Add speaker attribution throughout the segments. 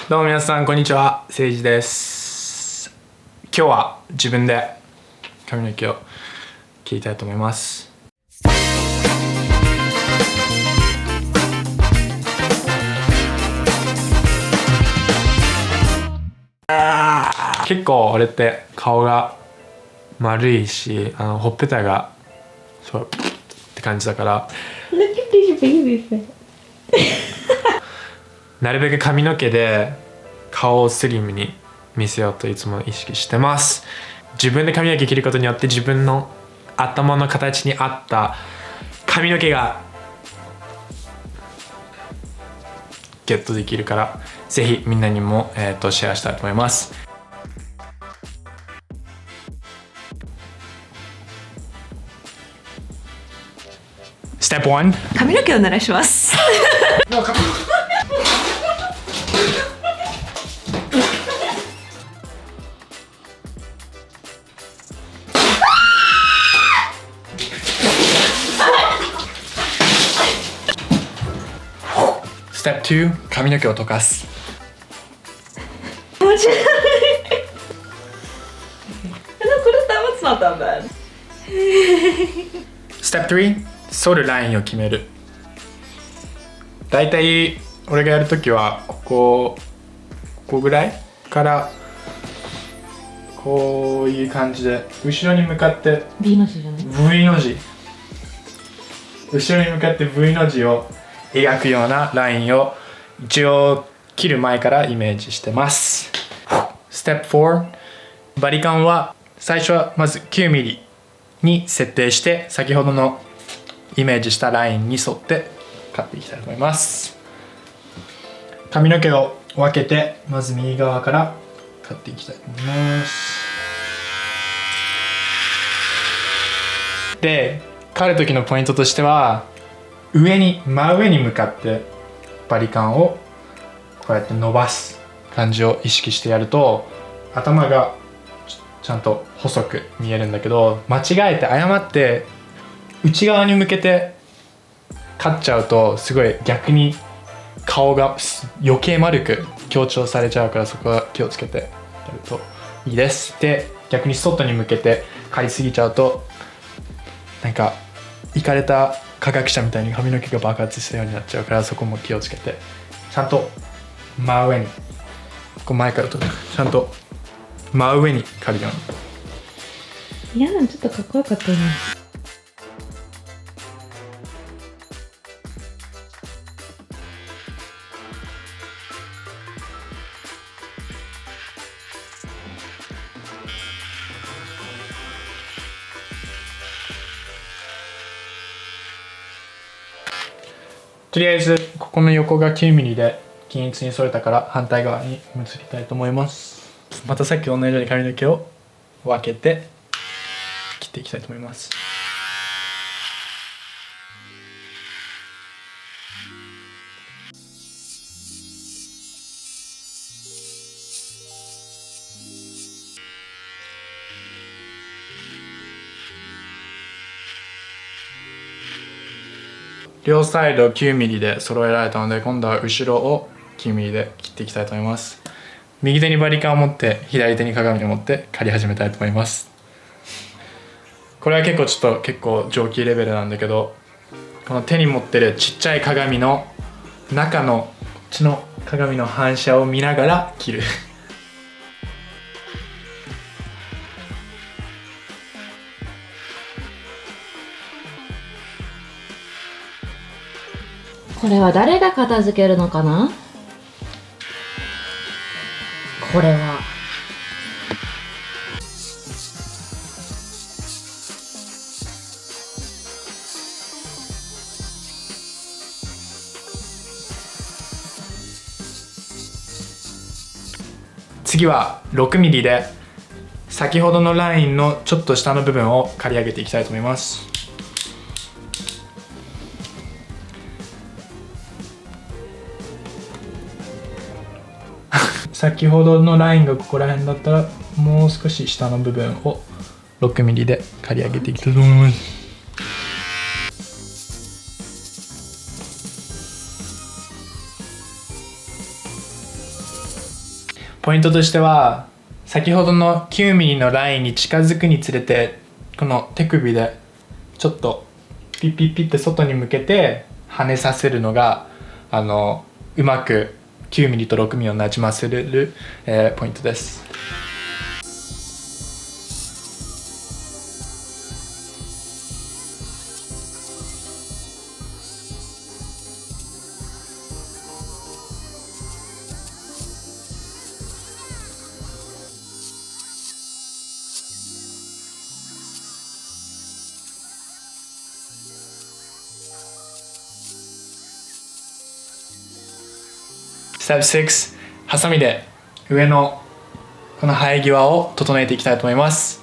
Speaker 1: どうも皆さんこんにちは、せいじです。今日は自分で髪の毛を切りたいと思います。結構俺って顔が丸いし、ほっぺたがそうって感じだから、
Speaker 2: Look at this baby face.
Speaker 1: なるべく髪の毛で顔をスリムに見せようといつも意識してます。自分で髪の毛切ることによって自分の頭の形に合った髪の毛がゲットできるから、ぜひみんなにも、シェアしたいと思います。ステップ1、
Speaker 2: 髪の毛を濡らします。
Speaker 1: ステップ2、髪の毛を溶かす。
Speaker 2: 気持ち悪い。これ多分not that bad.
Speaker 1: ステップ3、剃るラインを決める。だいたい俺がやるときはここぐらいからこういう感じで後ろに向かって
Speaker 2: B の字じゃない？
Speaker 1: V の字、後ろに向かって V の字を描くようなラインを一応切る前からイメージしてます。ステップ4、バリカンは最初はまず 9mm に設定して、先ほどのイメージしたラインに沿ってカットいきたいと思います。髪の毛を分けて、まず右側からカットいきたいと思います。で、刈る時のポイントとしては、真上に向かってバリカンをこうやって伸ばす感じを意識してやると、頭がちゃんと細く見えるんだけど、間違えて誤って内側に向けて刈っちゃうと、すごい逆に顔が余計丸く強調されちゃうから、そこは気をつけてやるといいです。で、逆に外に向けて刈りすぎちゃうと、なんかイカれた科学者みたいに髪の毛が爆発したようになっちゃうから、そこも気をつけて、ちゃんと真上に、こう前からとちゃんと真上に刈るように。
Speaker 2: いや、ちょっとかっこよかったね。
Speaker 1: とりあえずここの横が 9mm で均一に剃れたから、反対側に移りたいと思います。またさっきと同じように髪の毛を分けて切っていきたいと思います。両サイド 9mm で揃えられたので、今度は後ろを 9mm で切っていきたいと思います。右手にバリカンを持って左手に鏡を持って刈り始めたいと思います。これは結構上級レベルなんだけど、この手に持ってるちっちゃい鏡の中のこっちの鏡の反射を見ながら切る。
Speaker 2: これは誰が片付けるのかな？これは。
Speaker 1: 次は 6mm で先ほどのラインのちょっと下の部分を刈り上げていきたいと思います。先ほどのラインがここら辺だったら、もう少し下の部分を 6mm で刈り上げていきたいと思います。ポイントとしては先ほどの9ミリのラインに近づくにつれてこの手首でちょっとピッピッピッって外に向けて跳ねさせるのがうまく9ミリと6ミリをなじませる、ポイントです。ステップ6、ハサミで上のこの生え際を整えていきたいと思います。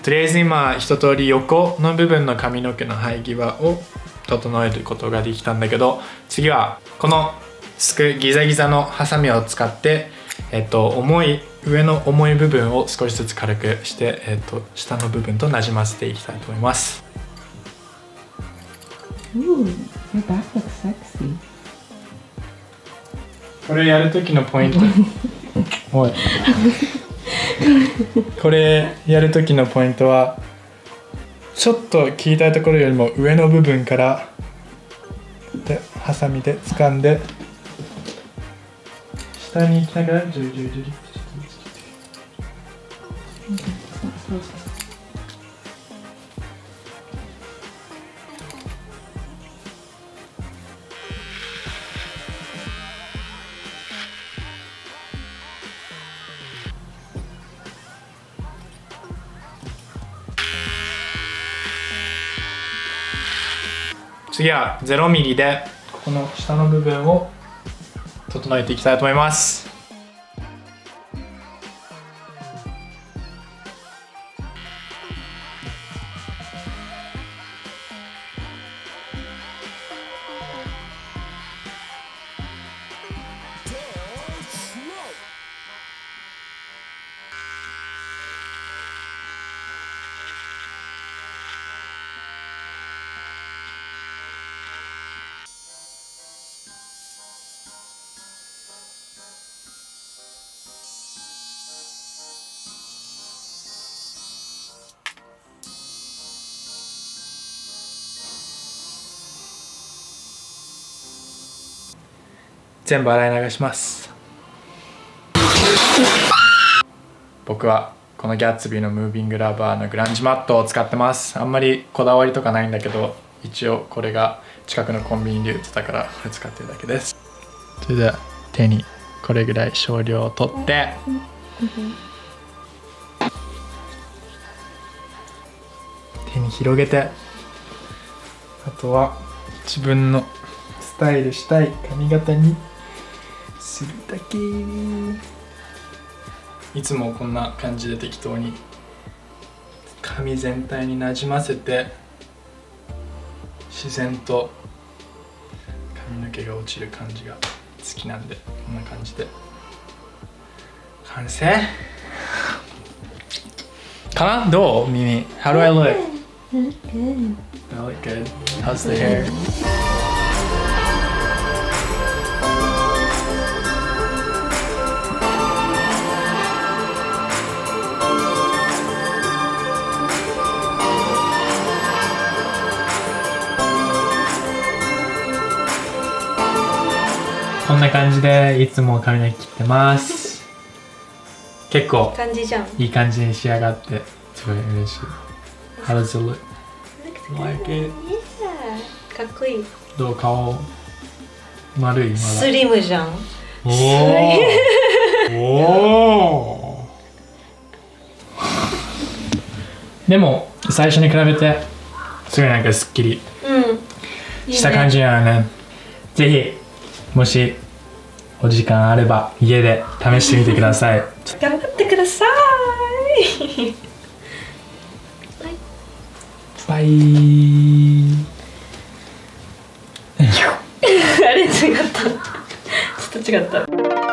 Speaker 1: とりあえず今一通り横の部分の髪の毛の生え際を整えることができたんだけど、次はこのギザギザのハサミを使って、上の重い部分を少しずつ軽くして、下の部分となじませていきたいと思います。これやるときのポイントおいこれやるときのポイントはちょっと切りたいところよりも上の部分からでハサミで掴んで下に行きながらジュリジュリジュリ次は0ミリでこの下の部分を整えていきたいと思います。全部洗い流します。僕はこのギャッツビーのムービングラバーのグランジマットを使ってます。あんまりこだわりとかないんだけど、一応これが近くのコンビニで売ってたからこれ使ってるだけです。それでは手にこれぐらい少量を取って手に広げて、あとは自分のスタイルしたい髪型にするだけ。いつもこんな感じで適当に髪全体になじませて自然と髪の毛が落ちる感じが好きなんで、こんな感じで完成かな。どう耳 How do I look?
Speaker 2: Good.
Speaker 1: I look good. How's the hair?こんな感じでいつも髪の毛切ってます。結構いい感じに仕上がってすごい嬉しい。How does it look? Like it?
Speaker 2: Yeah.
Speaker 3: かっこいい。
Speaker 1: どう顔丸いまだ。
Speaker 3: スリムじゃん。
Speaker 1: おーおーでも最初に比べてすごいなんかすっきりした感じなのね。ぜひもしお時間あれば家で試してみてください。
Speaker 3: 頑張ってください。
Speaker 1: バイ。
Speaker 2: あれ違った。ちょっと違った。